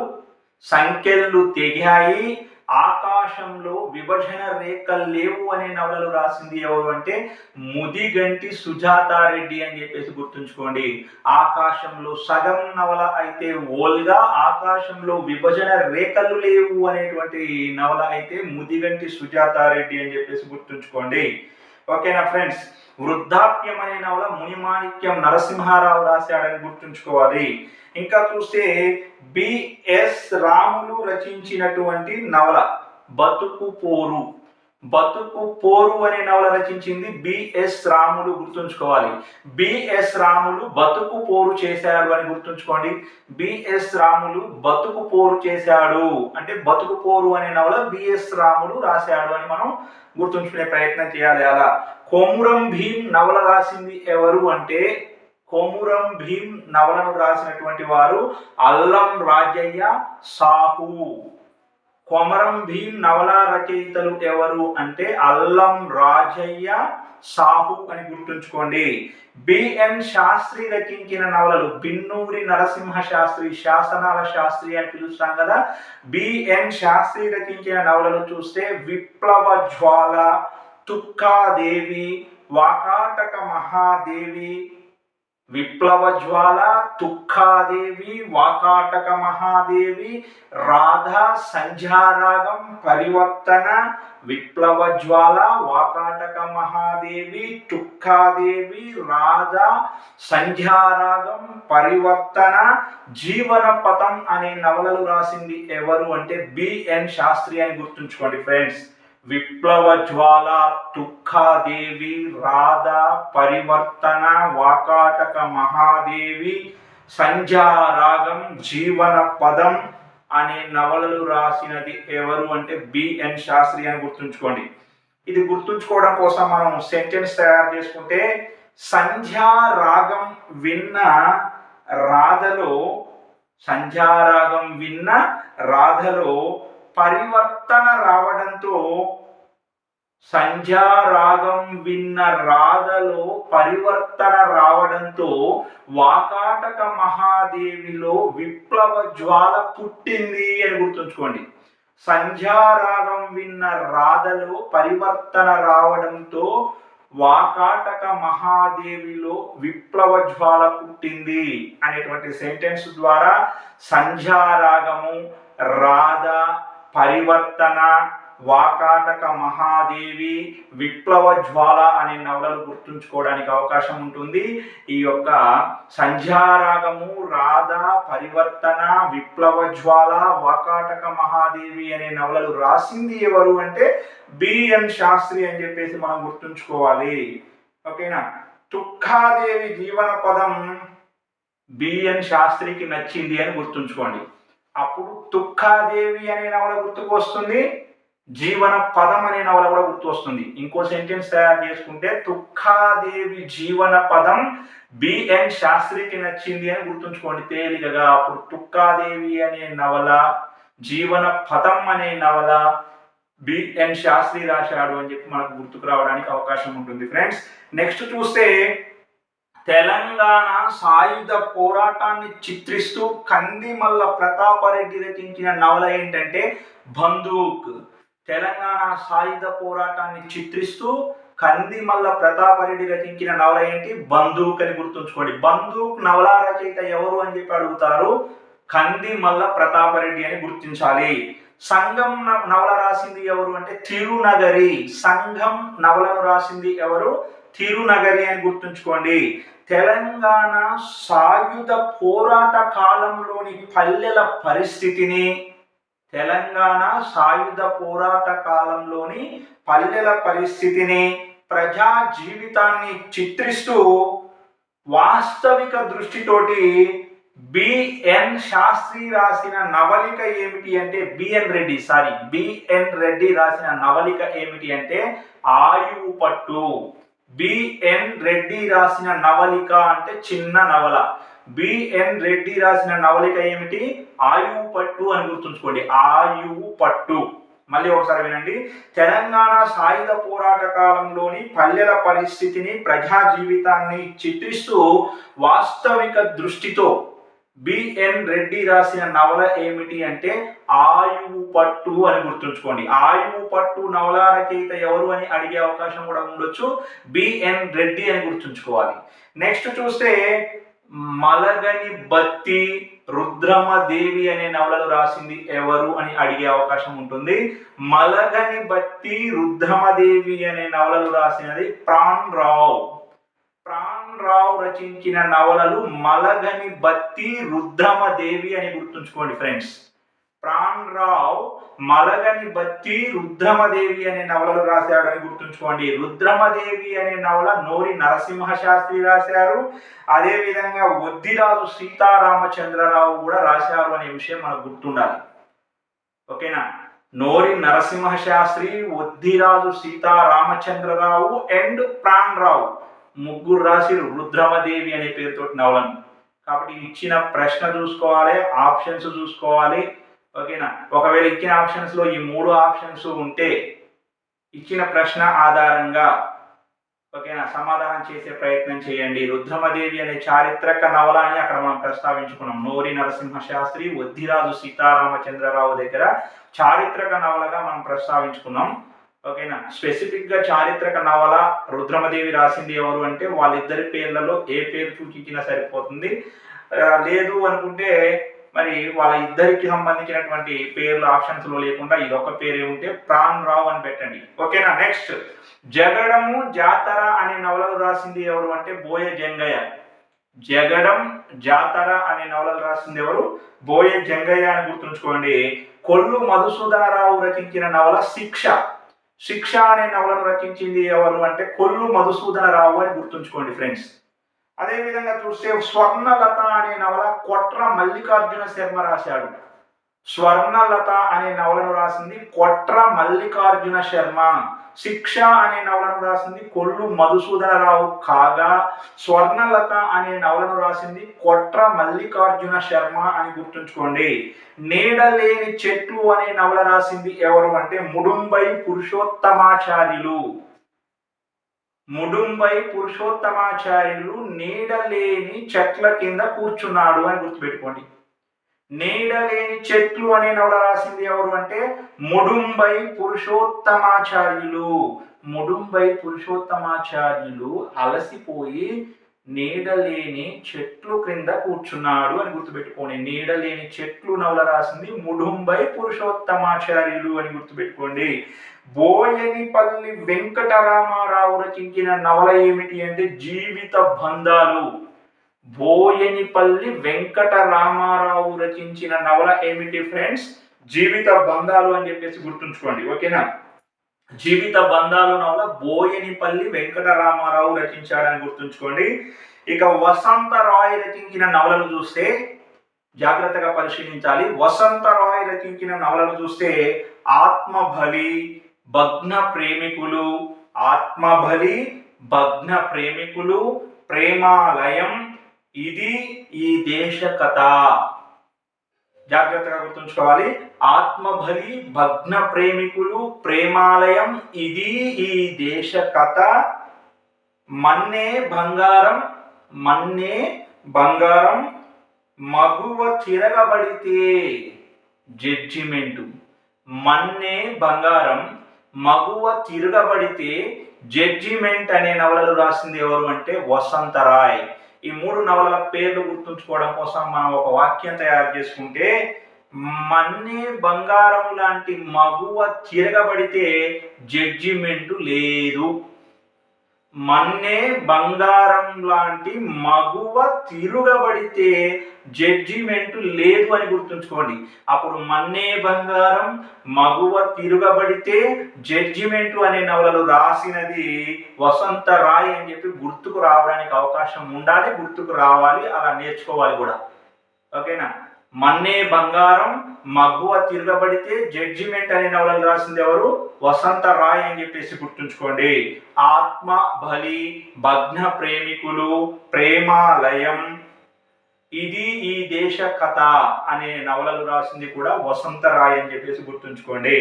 సంకెళ్ళు తెగాయి, ఆకాశంలో విభజన రేఖలు లేవు అనే నవలలు రాసింది ఎవరు అంటే ముదిగంటి సుజాతారెడ్డి అని చెప్పేసి గుర్తుంచుకోండి. ఆకాశంలో సగం నవల అయితే ఓల్గా, ఆకాశంలో విభజన రేఖలు లేవు అనేటువంటి నవల అయితే ముదిగంటి సుజాతారెడ్డి అని చెప్పేసి గుర్తుంచుకోండి. ఓకేనా ఫ్రెండ్స్? వృద్ధాప్యం అనే నవల మునిమాణిక్యం నరసింహారావు రాశాడని గుర్తుంచుకోవాలి. ఇంకా చూస్తే బిఎస్ రాములు రచించినటువంటి నవల బతుకు పోరు. బతుకు పోరు అనే నవల రచించింది బిఎస్ రాములు, గుర్తుంచుకోవాలి. బిఎస్ రాములు బతుకు పోరు చేశాడు అని గుర్తుంచుకోండి. బిఎస్ రాములు బతుకు పోరు చేశాడు అంటే బతుకు పోరు అనే నవల బిఎస్ రాములు రాశాడు అని మనం గుర్తుంచుకునే ప్రయత్నం చేయాలి. అలా కొమురం భీం నవల రాసింది ఎవరు అంటే కొమురం భీం నవలను రాసినటువంటి వారు అల్లం రాజయ్య సాహు. కొమరం భీం నవల రచయితలు ఎవరు అంటే అల్లం రాజయ్య సాహు అని గుర్తుంచుకోండి. బిఎన్ శాస్త్రి రచించిన నవలలు బిన్నూరి నరసింహ శాస్త్రి, శాసనాల శాస్త్రి అని పిలుస్తాం కదా. బిఎన్ శాస్త్రి రచించిన నవలలు చూస్తే విప్లవ జ్వాల, తుక్కాదేవి, వాకాటక మహాదేవి, విప్లవ జ్వాల, తుక్కాదేవి, వాకాటక మహాదేవి, రాధా, సంధ్యారాగం, పరివర్తన, విప్లవ జ్వాల, వాకాటక మహాదేవి, తుక్కాదేవి, రాధా, సంధ్యారాగం, పరివర్తన, జీవన పథం అనే నవలలు రాసింది ఎవరు అంటే బిఎన్ శాస్త్రి అని గుర్తుంచుకోండి ఫ్రెండ్స్. విప్లవ జ్వాల, తుక్కాదేవి, రాధా, పరివర్తన, వాకాటక మహాదేవి, సంధ్యారాగం, జీవన పదం అనే నవలలు రాసినది ఎవరు అంటే బిఎన్ శాస్త్రి అని గుర్తుంచుకోండి. ఇది గుర్తుంచుకోవడం కోసం మనం సెంటెన్స్ తయారు చేసుకుంటే సంధ్యారాగం విన్న రాధలో, సంధ్యారాగం విన్న రాధలో పరివర్తన రావడంతో, సంధ్యారాగం విన్న రాధలో పరివర్తన రావడంతో వాకాటక మహాదేవిలో విప్లవ జ్వాల పుట్టింది అని గుర్తుంచుకోండి. సంధ్యారాగం విన్న రాధలో పరివర్తన రావడంతో వాకాటక మహాదేవిలో విప్లవ జ్వాల పుట్టింది అనేటువంటి సెంటెన్స్ ద్వారా సంధ్యారాగము, రాధ, పరివర్తన, వాకాటక మహాదేవి, విప్లవ జ్వాల అనే నవలలు గుర్తుంచుకోవడానికి అవకాశం ఉంటుంది. ఈ యొక్క సంధ్యారాగము, రాధ, పరివర్తన, విప్లవ జ్వాల, వాకాటక మహాదేవి అనే నవలలు రాసింది ఎవరు అంటే బిఎన్ శాస్త్రి అని చెప్పేసి మనం గుర్తుంచుకోవాలి. ఓకేనా. తుక్కాదేవి జీవన పదం బిఎన్ శాస్త్రికి నచ్చింది అని గుర్తుంచుకోండి. అప్పుడు తుక్కాదేవి అనే నవల గుర్తుకు వస్తుంది, జీవన పదం అనే నవల కూడా గుర్తు వస్తుంది. ఇంకో సెంటెన్స్ తయారు చేసుకుంటే తుక్కాదేవి జీవన పదం బిఎన్ శాస్త్రికి నచ్చింది అని గుర్తుంచుకోండి తేలికగా. అప్పుడు తుక్కాదేవి అనే నవల, జీవన పదం అనే నవల బిఎన్ శాస్త్రి రాశాడు అని చెప్పి మనకు గుర్తుకు రావడానికి అవకాశం ఉంటుంది ఫ్రెండ్స్. నెక్స్ట్ చూస్తే తెలంగాణ సాయుధ పోరాటాన్ని చిత్రిస్తూ కందిమల్ల ప్రతాపరెడ్డి రచించిన నవల ఏంటంటే బందూక్. తెలంగాణ సాయుధ పోరాటాన్ని చిత్రిస్తూ కందిమల్ల ప్రతాపరెడ్డి రచించిన నవల ఏంటి? బందూక్ అని గుర్తుంచుకోండి. బందూక్ నవల రచయిత ఎవరు అని చెప్పి అడుగుతారు, కందిమల్ల ప్రతాపరెడ్డి అని గుర్తించాలి. సంఘం నవల రాసింది ఎవరు అంటే తిరునగరి. సంఘం నవలను రాసింది ఎవరు? తిరునగరి అని గుర్తుంచుకోండి. తెలంగాణ సాయుధ పోరాట కాలంలోని పల్లెల పరిస్థితిని, తెలంగాణ సాయుధ పోరాట కాలంలోని పల్లెల పరిస్థితిని, ప్రజా జీవితాన్ని చిత్రిస్తూ వాస్తవిక దృష్టితోటి బిఎన్ శాస్త్రి రాసిన నవలిక ఏమిటి అంటే బిఎన్ రెడ్డి రాసిన నవలిక ఏమిటి అంటే ఆయువు పట్టు. బిఎన్ రెడ్డి రాసిన నవలిక అంటే చిన్న నవల. బిఎన్ రెడ్డి రాసిన నవలిక ఏమిటి? ఆయువు పట్టు అని గుర్తుంచుకోండి. ఆయువు పట్టు. మళ్ళీ ఒకసారి వినండి. తెలంగాణ సాయుధ పోరాట కాలంలోని పల్లెల పరిస్థితిని, ప్రజా జీవితాన్ని చిత్రిస్తూ వాస్తవిక దృష్టితో బిఎన్ రెడ్డి రాసిన నవల ఏమిటి అంటే ఆయువు పట్టు అని గుర్తుంచుకోండి. ఆయువు పట్టు నవల రచయిత ఎవరు అని అడిగే అవకాశం కూడా ఉండొచ్చు. బిఎన్ రెడ్డి అని గుర్తుంచుకోవాలి. నెక్స్ట్ చూస్తే మలగని బత్తి, రుద్రమదేవి అనే నవలలు రాసింది ఎవరు అని అడిగే అవకాశం ఉంటుంది. మలగని బత్తి, రుద్రమదేవి అనే నవలలు రాసినది ప్రాణ్ రావు రచించిన నవలలు మలగని బత్తి, రుద్రమదేవి అని గుర్తుంచుకోండి ఫ్రెండ్స్. ప్రాణ్ రావు మలగని బత్తి, రుద్రమదేవి అనే నవలలు రాశాడు అని గుర్తుంచుకోండి. రుద్రమదేవి అనే నవల నోరి నరసింహ శాస్త్రి రాశారు. అదేవిధంగా వద్దిరాజు సీతారామచంద్రరావు కూడా రాశారు అనే విషయం మనకు గుర్తుండాలి. ఓకేనా. నోరి నరసింహ శాస్త్రి, వద్దిరాజు సీతారామచంద్రరావు అండ్ ప్రాణ్ రావు ముగ్గురు రాసిరు రుద్రమదేవి అనే పేరుతో నవలను. కాబట్టి ఇచ్చిన ప్రశ్న చూసుకోవాలి, ఆప్షన్స్ చూసుకోవాలి. ఓకేనా. ఒకవేళ ఇచ్చిన ఆప్షన్స్ లో ఈ 3 ఆప్షన్స్ ఉంటే ఇచ్చిన ప్రశ్న ఆధారంగా ఓకేనా సమాధానం చేసే ప్రయత్నం చేయండి. రుద్రమదేవి అనే చారిత్రక నవల అని అక్కడ మనం ప్రస్తావించుకున్నాం. నోరి నరసింహ శాస్త్రి, వద్దిరాజు సీతారామచంద్రరావు దగ్గర చారిత్రక నవలగా మనం ప్రస్తావించుకున్నాం. ఓకేనా. స్పెసిఫిక్ గా చారిత్రక నవల రుద్రమదేవి రాసింది ఎవరు అంటే వాళ్ళిద్దరి పేర్లలో ఏ పేరు సూచించినా సరిపోతుంది. లేదు అనుకుంటే మరి వాళ్ళ ఇద్దరికి సంబంధించినటువంటి పేర్లు ఆప్షన్స్ లో లేకుండా ఇదొక పేరే ఉంటే ప్రాణ్ రావు అని పెట్టండి. ఓకేనా. నెక్స్ట్ జగడము జాతర అనే నవలలు రాసింది ఎవరు అంటే బోయ జంగయ్య. జగడం జాతర అనే నవలలు రాసింది ఎవరు? బోయ జంగయ్య అని గుర్తుంచుకోండి. కొల్లు మధుసూదనరావు రచించిన నవల శిక్ష అనే నవలను రచించింది ఎవరు అంటే కొల్లు మధుసూదనరావు అని గుర్తుంచుకోండి ఫ్రెండ్స్. అదేవిధంగా చూస్తే స్వర్ణలత అనే నవల కొట్ర మల్లికార్జున శర్మ రాశాడు. స్వర్ణలత అనే నవలను రాసింది కొట్ర మల్లికార్జున శర్మ. శిక్ష అనే నవలను రాసింది కొల్లు మధుసూదనరావు కాగా స్వర్ణలత అనే నవలను రాసింది కొట్ర మల్లికార్జున శర్మ అని గుర్తుంచుకోండి. నీడలేని చెట్లు అనే నవల రాసింది ఎవరు అంటే ముడుంబై పురుషోత్తమాచార్యులు నీడలేని చెట్ల కింద కూర్చున్నాడు అని గుర్తుపెట్టుకోండి. నీడలేని చెట్లు అనే నవల రాసింది ఎవరు అంటే ముడుంబై పురుషోత్తమాచార్యులు. అలసిపోయి నీడలేని చెట్లు క్రింద కూర్చున్నాడు అని గుర్తుపెట్టుకోండి. నీడలేని చెట్లు నవల రాసింది ముడుంబై పురుషోత్తమాచార్యులు అని గుర్తుపెట్టుకోండి. బోయనిపల్లి వెంకటరామారావు రచించిన నవల ఏమిటి అంటే జీవిత బంధాలు. బోయనిపల్లి వెంకటరామారావు రచించిన నవల ఏమిటి ఫ్రెండ్స్? జీవిత బంధాలు అని చెప్పేసి గుర్తుంచుకోండి. ఓకేనా? జీవిత బంధాలు నవల బోయనిపల్లి వెంకటరామారావు రచించాడని గుర్తుంచుకోండి. ఇక వసంత రాయ్ రచించిన నవలలు చూస్తే జాగ్రత్తగా పరిశీలించాలి. వసంత రాయ్ రచించిన నవలలు చూస్తే ఆత్మబలి, భగ్న ప్రేమికులు, ఆత్మబలి, భగ్న ప్రేమికులు, ప్రేమాలయం, ఇది ఈ దేశ కథ. జాగ్రత్తగా గుర్తుంచుకోవాలి. ఆత్మబలి, భగ్న ప్రేమికులు, ప్రేమాలయం, ఇది ఈ దేశ కథ, మన్నే బంగారం, మన్నే బంగారం, మగువ తిరగబడితే జడ్జిమెంటు. మన్నే బంగారం, మగువ తిరగబడితే జడ్జిమెంట్ అనే నవలలు రాసింది ఎవరు అంటే వసంతరాయ్. ఈ 3 నవలల పేర్లు గుర్తుంచుకోవడం కోసం మనం ఒక వాక్యం తయారు చేసుకుంటే, మన్నే బంగారం లాంటి మగువ తిరగబడితే జడ్జిమెంటు లేదు. మన్నే బంగారం లాంటి మగువ తిరగబడితే జడ్జిమెంట్ లేదు అని గుర్తుంచుకోండి. అప్పుడు మన్నే బంగారం, మగువ తిరగబడితే జడ్జిమెంట్ అనే నవలలు రాసినది వసంత రాయ్ అని చెప్పి గుర్తుకు రావడానికి అవకాశం ఉండాలి, గుర్తుకు రావాలి, అలా నేర్చుకోవాలి కూడా. ఓకేనా? మన్నే బంగారం, మగువ తిరగబడితే జడ్జిమెంట్ అనే నవలలు రాసింది ఎవరు? వసంత రాయ్ అని చెప్పేసి గుర్తుంచుకోండి. ఆత్మ బలి, భగ్న ప్రేమికులు, ప్రేమాలయం, ఇది ఈ దేశ కథ అనే నవలలు రాసింది కూడా వసంత రాయ్ అని చెప్పేసి గుర్తుంచుకోండి.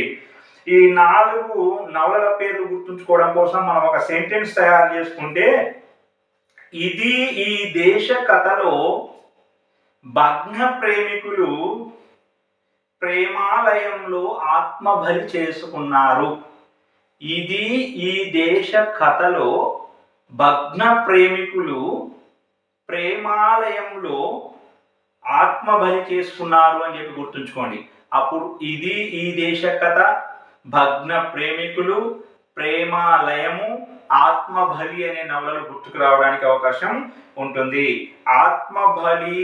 ఈ 4 నవలల పేర్లు గుర్తుంచుకోవడం కోసం మనం ఒక సెంటెన్స్ తయారు చేసుకుంటే, ఇది ఈ దేశ కథలో భగ్న ప్రేమికులు ప్రేమాలయంలో ఆత్మబలి చేసుకున్నారు. ఇది ఈ దేశ కథలో భగ్న ప్రేమికులు ప్రేమాలయంలో ఆత్మబలి చేసుకున్నారు అని చెప్పి గుర్తుంచుకోండి. అప్పుడు ఇది ఈ దేశ కథ, భగ్న ప్రేమికులు, ప్రేమాలయము, ఆత్మబలి అనే నవలలు గుర్తుకు రావడానికి అవకాశం ఉంటుంది. ఆత్మబలి,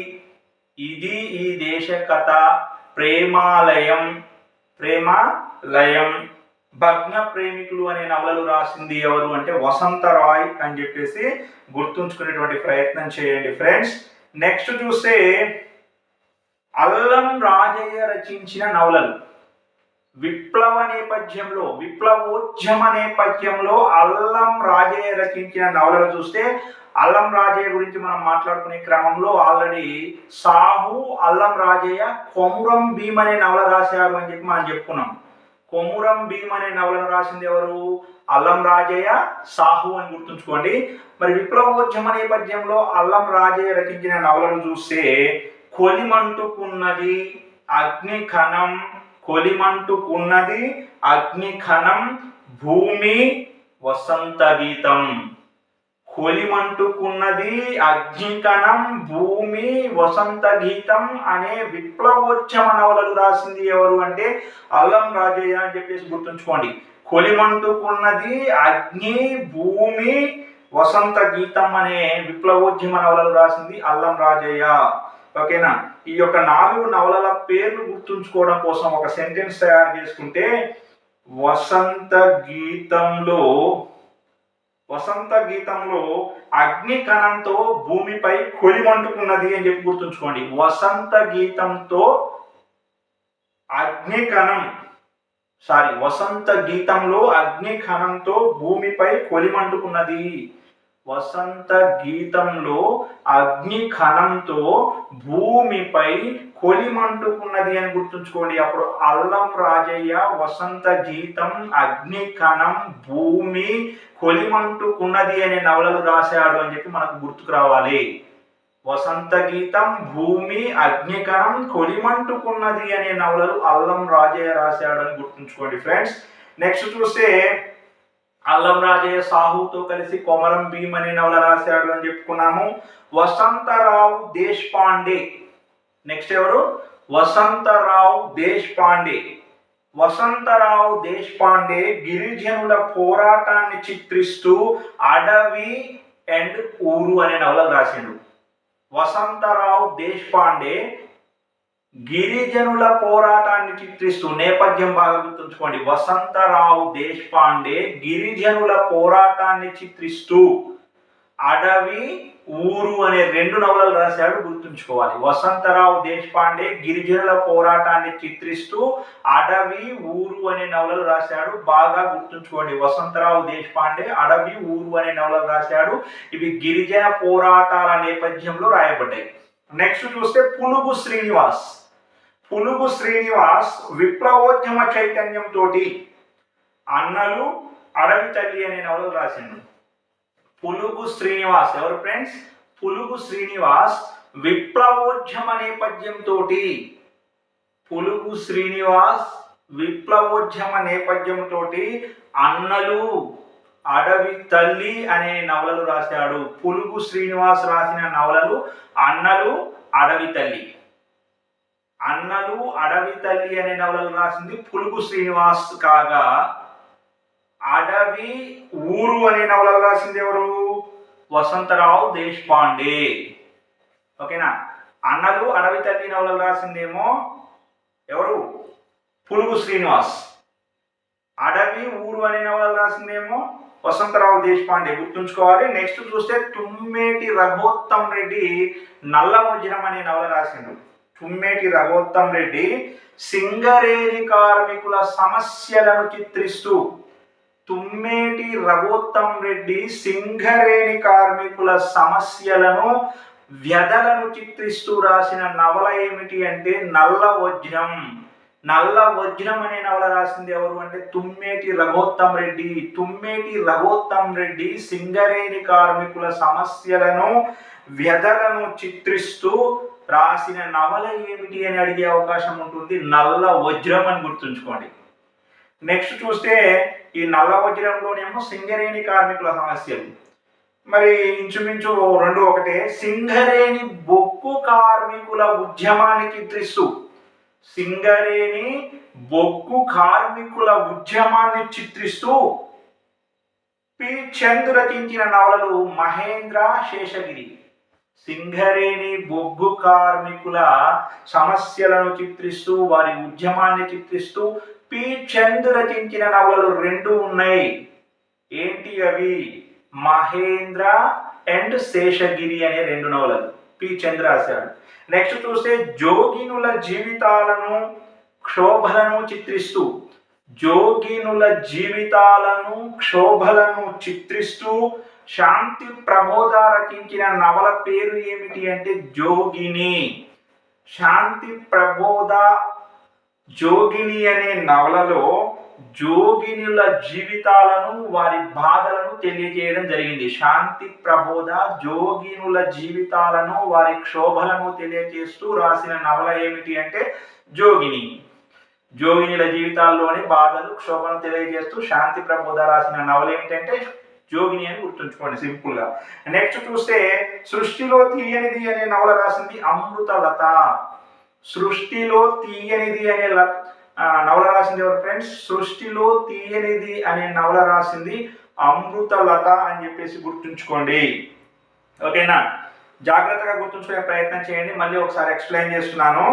ఇది ఈ దేశ కథ, ప్రేమాలయం, ప్రేమాలయం, భగ్న ప్రేమికులు అనే నవలలు రాసింది ఎవరు అంటే వసంత రాయ్ అని చెప్పేసి గుర్తుంచుకునేటువంటి ప్రయత్నం చేయండి ఫ్రెండ్స్. నెక్స్ట్ చూస్తే అల్లం రాజయ్య రచించిన నవలలు. విప్లవ నేపథ్యంలో, విప్లవోద్యమ నేపథ్యంలో అల్లం రాజయ్య రచించిన నవలలు చూస్తే, అల్లం రాజయ్య గురించి మనం మాట్లాడుకునే క్రమంలో ఆల్రెడీ సాహు, అల్లం రాజయ్య, కొమురం భీమ్ అనే నవల రాశారు అని చెప్పి మనం చెప్పుకున్నాం. కొమురం భీమ్ అనే నవలను రాసింది ఎవరు? అల్లం రాజయ్య, సాహు అని గుర్తుంచుకోండి. మరి విప్లవోద్యమ నేపథ్యంలో అల్లం రాజయ్య రచించిన నవలను చూస్తే కొలిమంటుకున్నది, అగ్నికణం, కొలిమంటుకున్నది, అగ్నికణం, భూమి, వసంత గీతం. కొలిమంటుకున్నది, అగ్నికణం, భూమి, వసంత గీతం అనే విప్లవోద్యమ నవలలు రాసింది ఎవరు అంటే అల్లం రాజయ్య అని చెప్పేసి గుర్తుంచుకోండి. కొలిమంటుకున్నది, అగ్ని, భూమి, వసంత గీతం అనే విప్లవోద్యమ నవలలు రాసింది అల్లం రాజయ్య. ఓకేనా? ఈ యొక్క 4 నవలల పేర్లు గుర్తుంచుకోవడం కోసం ఒక సెంటెన్స్ తయారు చేసుకుంటే, వసంత గీతంలో అగ్నికణంతో భూమిపై కొలిమంటుకున్నది అని చెప్పి గుర్తుంచుకోండి. వసంత గీతంలో అగ్నికణంతో భూమిపై కొలిమంటుకున్నది. వసంత గీతంలో అగ్నికణంతో భూమిపై కొలిమంటుకున్నది అని గుర్తుంచుకోండి. అప్పుడు అల్లం రాజయ్య వసంత గీతం, అగ్నికణం, భూమి, కొలిమంటుకున్నది అనే నవలలు రాశాడు అని చెప్పి మనకు గుర్తుకు రావాలి. వసంత గీతం, భూమి, అగ్నికణం, కొలిమంటుకున్నది అనే నవలలు అల్లం రాజయ్య రాశాడు అని గుర్తుంచుకోండి ఫ్రెండ్స్. నెక్స్ట్ చూస్తే అల్లం రాజయ్య సాహుతో కలిసి కొమరం భీమ్ అనే నవల రాశాడు అని చెప్పుకున్నాము. వసంతరావు దేశపాండే, నెక్స్ట్ ఎవరు? వసంతరావు దేశపాండే. వసంతరావు దేశపాండే గిరిజనుల పోరాటాన్ని చిత్రిస్తూ అడవి అండ్ ఊరు అనే నవలలు రాసిండు. వసంతరావు దేశపాండే గిరిజనుల పోరాటాన్ని చిత్రిస్తూ, నేపథ్యం బాగా గుర్తుంచుకోండి, వసంతరావు దేశపాండే గిరిజనుల పోరాటాన్ని చిత్రిస్తూ అడవి ఊరు అనే 2 నవలలు రాశాడు, గుర్తుంచుకోవాలి. వసంతరావు దేశపాండే గిరిజనుల పోరాటాన్ని చిత్రిస్తూ అడవి ఊరు అనే నవలలు రాశాడు, బాగా గుర్తుంచుకోండి. వసంతరావు దేశపాండే అడవి ఊరు అనే నవలలు రాశాడు. ఇవి గిరిజన పోరాటాల నేపథ్యంలో రాయబడ్డాయి. నెక్స్ట్ చూస్తే పులుగు శ్రీనివాస్. పులుగు శ్రీనివాస్ విప్లవోద్యమ చైతన్యంతో అన్నలు అడవి తల్లి అనే నవలలు రాసిండు. పులుగు శ్రీనివాస్ ఎవరు ఫ్రెండ్స్? పులుగు శ్రీనివాస్ విప్లవోద్యమ నేపథ్యంతో, పులుగు శ్రీనివాస్ విప్లవోద్యమ నేపథ్యంతో అన్నలు అడవి తల్లి అనే నవలలు రాశాడు. పులుగు శ్రీనివాస్ రాసిన నవలలు అన్నలు అడవి తల్లి. అన్నలు అడవి తల్లి అనే నవలలు రాసింది పులుగు శ్రీనివాస్ కాగా, అడవి ఊరు అనే నవలలు రాసింది ఎవరు? వసంతరావు దేశపాండే. ఓకేనా? అన్నలు అడవి తల్లి నవలలు రాసిందేమో ఎవరు? పులుగు శ్రీనివాస్. అడవి ఊరు అనే నవలలు రాసిందేమో వసంతరావు దేశపాండే, గుర్తుంచుకోవాలి. నెక్స్ట్ చూస్తే తుమ్మేటి రఘోత్తమ్ రెడ్డి నల్ల వజ్రం అనే నవల రాసిండు. తుమ్మేటి రఘోత్తమ్ రెడ్డి సింగరేణి కార్మికుల సమస్యలను చిత్రిస్తూ, తుమ్మేటి రఘోత్తమ్ రెడ్డి సింగరేణి కార్మికుల సమస్యలను వ్యధలను చిత్రిస్తూ రాసిన నవల ఏమిటి అంటే నల్ల వజ్రం. నల్ల వజ్రం అనే నవల రాసింది ఎవరు అంటే తుమ్మేటి రఘోత్తమ్ రెడ్డి. తుమ్మేటి రఘోత్తమ్ రెడ్డి సింగరేణి కార్మికుల సమస్యలను వ్యధలను చిత్రిస్తూ రాసిన నవల ఏమిటి అని అడిగే అవకాశం ఉంటుంది. నల్ల వజ్రం అని గుర్తుంచుకోండి. నెక్స్ట్ చూస్తే ఈ నల్ల వజ్రంలోనేమో సింగరేణి కార్మికుల సమస్యలు, మరి ఇంచుమించు 2 ఒకటే. సింగరేణి బొగ్గు కార్మికుల ఉద్యమాన్ని చిత్రిస్తూ, సింగరేణి బొగ్గు కార్మికుల ఉద్యమాన్ని చిత్రిస్తూ పి చంద్ రచించిన నవలలు మహేంద్ర, శేషగిరి. సింగరేణి బొగ్గు కార్మికుల సమస్యలను చిత్రిస్తూ వారి ఉద్యమాన్ని చిత్రిస్తూ పి చంద్ రచించిన నవలలు 2 ఉన్నాయి. ఏంటి అవి? మహేంద్ర అండ్ శేషగిరి అనే 2 నవలలు పి చంద్ రాశాడు. నెక్స్ట్ చూస్తే జోగినుల జీవితాలను క్షోభలను చిత్రిస్తూ, జోగినుల జీవితాలను క్షోభలను చిత్రిస్తూ శాంతి ప్రబోధ రచించిన నవల పేరు ఏమిటి అంటే జోగిని. శాంతి ప్రబోధ జోగిని అనే నవలలో జోగినుల జీవితాలను వారి బాధలను తెలియజేయడం జరిగింది. శాంతి ప్రబోధ జోగినుల జీవితాలను వారి క్షోభలను తెలియజేస్తూ రాసిన నవల ఏమిటి అంటే జోగిని. జోగినుల జీవితాల్లోని బాధలు క్షోభను తెలియజేస్తూ శాంతి ప్రబోధ రాసిన నవల ఏమిటంటే జోగిని అని గుర్తుంచుకోండి సింపుల్ గా. నెక్స్ట్ చూస్తే సృష్టిలో తీయనిది అనే నవల రాసింది అమృతలత. సృష్టిలో తీయనిది అనే నవల రాసింది ఎవరు ఫ్రెండ్స్? సృష్టిలో తీయనిది అనే నవల రాసింది అమృతలత అని చెప్పేసి గుర్తుంచుకోండి. ఓకేనా? జాగ్రత్తగా గుర్తుంచుకునే ప్రయత్నం చేయండి. మళ్ళీ ఒకసారి ఎక్స్ప్లెయిన్ చేస్తున్నాను.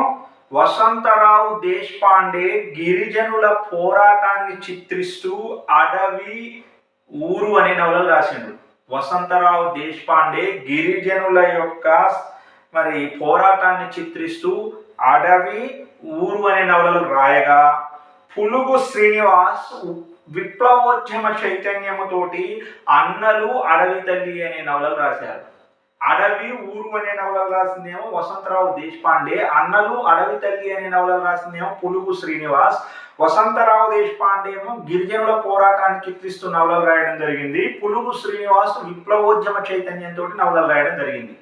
వసంతరావు దేశపాండే గిరిజనుల పోరాటాన్ని చిత్రిస్తూ అడవి ఊరు అనే నవలలు రాసిండు. వసంతరావు దేశపాండే గిరిజనుల యొక్క మరి పోరాటాన్ని చిత్రిస్తూ అడవి ఊరు అనే నవలలు రాయగా, పులుగు శ్రీనివాస్ విప్లవోద్యమ చైతన్యముతోటి అన్నలు అడవి తల్లి అనే నవలలు రాశారు. అడవి ఊరు అనే నవలలు రాసిందేమో వసంతరావు దేశపాండే, అన్నలు అడవి తల్లి అనే నవలలు రాసిందేమో పులుగు శ్రీనివాస్. వసంతరావు దేశపాండే ఏమో గిరిజనుల పోరాటాన్ని చిత్రిస్తూ నవలలు రాయడం జరిగింది. పులుగు శ్రీనివాస్ విప్లవోద్యమ చైతన్యంతో నవలలు రాయడం జరిగింది,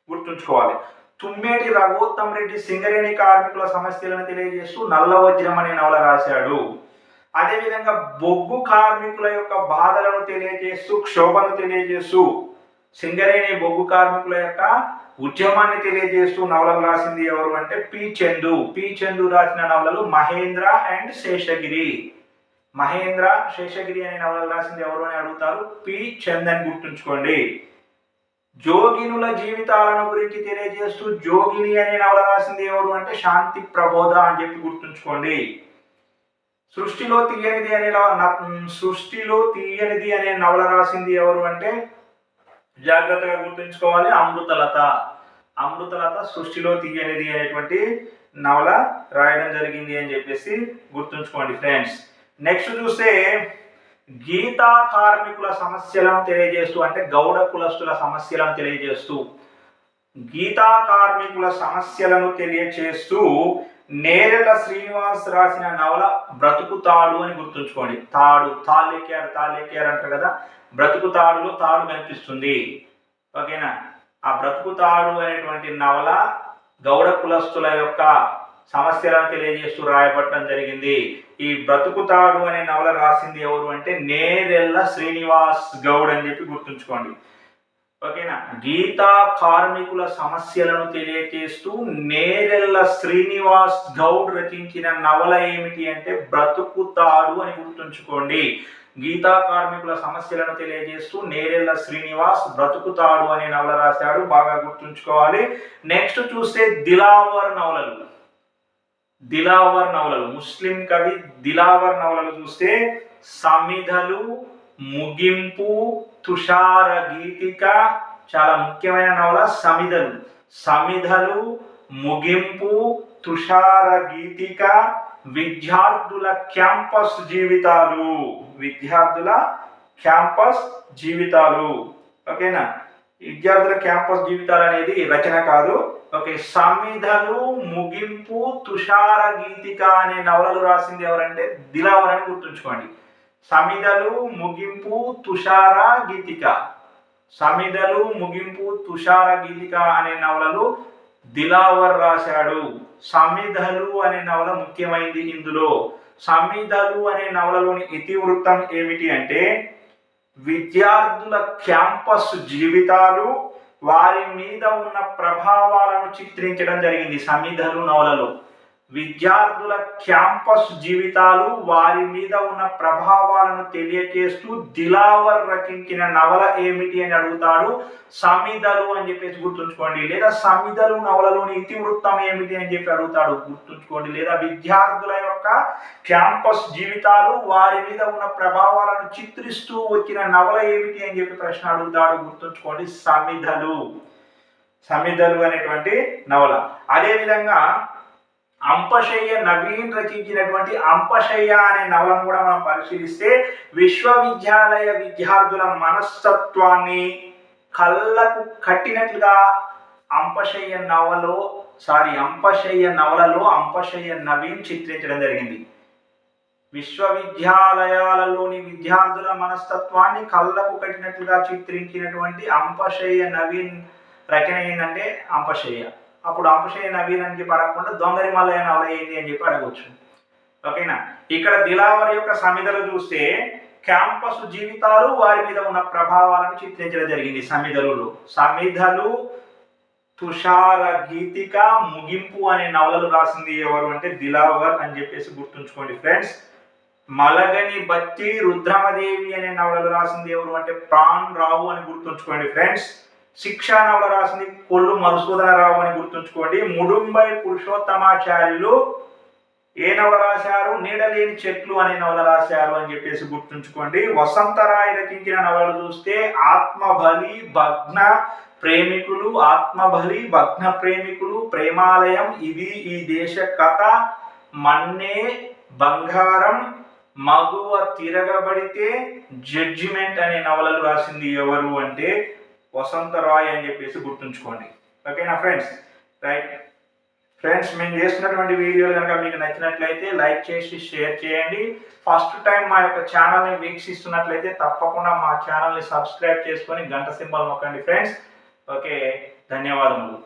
గుర్తుంచుకోవాలి. తుమ్మేటి రఘోత్తమ్ రెడ్డి సింగరేణి కార్మికుల సమస్యలను తెలియజేస్తూ నల్ల వజ్రం అనే నవల రాశాడు. అదేవిధంగా బొగ్గు కార్మికుల యొక్క బాధలను తెలియజేస్తూ, క్షోభను తెలియజేస్తూ, సింగరేణి బొగ్గు కార్మికుల యొక్క ఉద్యమాన్ని తెలియజేస్తూ నవలలు రాసింది ఎవరు అంటే పి చందు. పి చందు రాసిన నవలలు మహేంద్ర అండ్ శేషగిరి. మహేంద్ర, శేషగిరి అనే నవలలు రాసింది ఎవరు అని అడుగుతారు, పి చంద్ అని గుర్తుంచుకోండి. జోగినుల జీవితాలను గురించి తెలియజేస్తూ జోగిని అనే నవల రాసింది ఎవరు అంటే శాంతి ప్రబోధ అని చెప్పి గుర్తుంచుకోండి. సృష్టిలో తీయనిది అనే నవల రాసింది ఎవరు అంటే జాగ్రత్తగా గుర్తుంచుకోవాలి, అమృతలత. అమృతలత సృష్టిలో తీయనిది అనేటువంటి నవల రాయడం జరిగింది అని చెప్పేసి గుర్తుంచుకోండి ఫ్రెండ్స్. నెక్స్ట్ చూస్తే గీతా కార్మికుల సమస్యలను తెలియజేస్తూ, అంటే గౌడ కులస్తుల సమస్యలను తెలియజేస్తూ, గీతా కార్మికుల సమస్యలను తెలియజేస్తూ నేరెల శ్రీనివాస్ రాసిన నవల బ్రతుకుతాడు అని గుర్తుంచుకోండి. తాడు, తాళెక్కారు అంటారు కదా, బ్రతుకుతాడులో తాడు కనిపిస్తుంది. ఓకేనా? ఆ బ్రతుకుతాడు అనేటువంటి నవల గౌడ కులస్తుల యొక్క సమస్యలను తెలియజేస్తూ రాయబడటం జరిగింది. ఈ బ్రతుకుతాడు అనే నవల రాసింది ఎవరు అంటే నేరెళ్ళ శ్రీనివాస్ గౌడ్ అని చెప్పి గుర్తుంచుకోండి. ఓకేనా? గీతా కార్మికుల సమస్యలను తెలియజేస్తూ నేరెళ్ళ శ్రీనివాస్ గౌడ్ రచించిన నవల ఏమిటి అంటే బ్రతుకుతాడు అని గుర్తుంచుకోండి. గీతా కార్మికుల సమస్యలను తెలియజేస్తూ నేరెళ్ళ శ్రీనివాస్ బ్రతుకుతాడు అనే నవల రాశాడు, బాగా గుర్తుంచుకోవాలి. నెక్స్ట్ చూస్తే దిలావర్ నవలలు. దిలావర్ నవలలు, ముస్లిం కవి దిలావర్ నవలలు చూస్తే సమిధలు, ముగింపు, తుషార గీతిక, చాలా ముఖ్యమైన నవల సమిధలు. సమిధలు, ముగింపు, తుషార గీతిక, విద్యార్థుల క్యాంపస్ జీవితాలు. విద్యార్థుల క్యాంపస్ జీవితాలు. ఓకేనా? విద్యార్థుల క్యాంపస్ జీవితాలు అనేది రచన కాదు. ఓకే, సమిధలు, ముగింపు, తుషార గీతిక అనే నవలలు రాసింది ఎవరంటే దిలావర్ అని గుర్తుంచుకోండి. సమిధలు, ముగింపు, తుషార గీతిక. సమిధలు, ముగింపు, తుషార గీతిక అనే నవలలు దిలావర్ రాశాడు. సమిధలు అనే నవల ముఖ్యమైనది ఇందులో. సమిధలు అనే నవలలోని ఇతివృత్తం ఏమిటి అంటే విద్యార్థుల క్యాంపస్ జీవితాలు, వారి మీద ఉన్న ప్రభావాలను చిత్రించడం జరిగింది సమిధలు నవలలో. విద్యార్థుల క్యాంపస్ జీవితాలు, వారి మీద ఉన్న ప్రభావాలను తెలియజేస్తూ దిలావర్ రచించిన నవల ఏమిటి అని అడుగుతాడు. సమిధలు అని చెప్పేసి గుర్తుంచుకోండి. లేదా సమిధలు నవలలోని ఇతివృత్తం ఏమిటి అని చెప్పి అడుగుతాడు, గుర్తుంచుకోండి. లేదా విద్యార్థుల యొక్క క్యాంపస్ జీవితాలు, వారి మీద ఉన్న ప్రభావాలను చిత్రిస్తూ వచ్చిన నవల ఏమిటి అని చెప్పి ప్రశ్న అడుగుతాడు, గుర్తుంచుకోండి. సమిధలు. సమిధలు అనేటువంటి నవల. అదేవిధంగా అంపశయ్య నవీన్ రచించినటువంటి అంపశయ్య అనే నవలను కూడా మనం పరిశీలిస్తే విశ్వవిద్యాలయ విద్యార్థుల మనస్తత్వాన్ని కళ్ళకు కట్టినట్లుగా అంపశయ్య నవలలో అంపశయ్య నవీన్ చిత్రించడం జరిగింది. విశ్వవిద్యాలయాలలోని విద్యార్థుల మనస్తత్వాన్ని కళ్ళకు కట్టినట్లుగా చిత్రించినటువంటి అంపశయ్య నవీన్ రచన ఏంటంటే అంపశయ్య. అప్పుడు అంపశయ్య నవీన్ అని చెప్పి అడగకుండా దొంగరి మల్లయ్య నవల ఏంది అని చెప్పి అడగవచ్చు. ఓకేనా? ఇక్కడ దిలావర్ యొక్క సమిధలు చూస్తే క్యాంపస్ జీవితాలు, వారి మీద ఉన్న ప్రభావాలను చిత్రించడం జరిగింది సమిధలులో. సమిధలు, తుషార గీతిక, ముగింపు అనే నవలలు రాసింది ఎవరు అంటే దిలావర్ అని చెప్పేసి గుర్తుంచుకోండి ఫ్రెండ్స్. మలగని బత్తి, రుద్రమదేవి అనే నవలలు రాసింది ఎవరు అంటే ప్రాణ్ రావు అని గుర్తుంచుకోండి ఫ్రెండ్స్. శిక్ష నవల రాసింది కొల్లు మధుసూదన రావు అని గుర్తుంచుకోండి. ముడుంబై పురుషోత్తమాచార్యులు ఏ నవల రాశారు? నీడలేని చెట్లు అనే నవల రాశారు అని చెప్పేసి గుర్తుంచుకోండి. వసంతరాయ్ రచించిన నవలలు చూస్తే ఆత్మబలి, భగ్న ప్రేమికులు, ప్రేమాలయం, ఇది ఈ దేశ కథ, మన్నే, బంగారం, మగువ తిరగబడితే, జడ్జిమెంట్ అనే నవలలు రాసింది ఎవరు అంటే వసంతరాయ్ అని చెప్పేసి గుర్తుంచుకోండి. ఓకేనా ఫ్రెండ్స్? రైట్ ఫ్రెండ్స్, మేము చేస్తున్నటువంటి వీడియోలు కనుక మీకు నచ్చినట్లయితే లైక్ చేసి షేర్ చేయండి. ఫస్ట్ టైం మా యొక్క ఛానల్ని వీక్షిస్తున్నట్లయితే తప్పకుండా మా ఛానల్ని సబ్స్క్రైబ్ చేసుకొని గంట సింబల్ నొక్కండి ఫ్రెండ్స్. ఓకే, ధన్యవాదములు.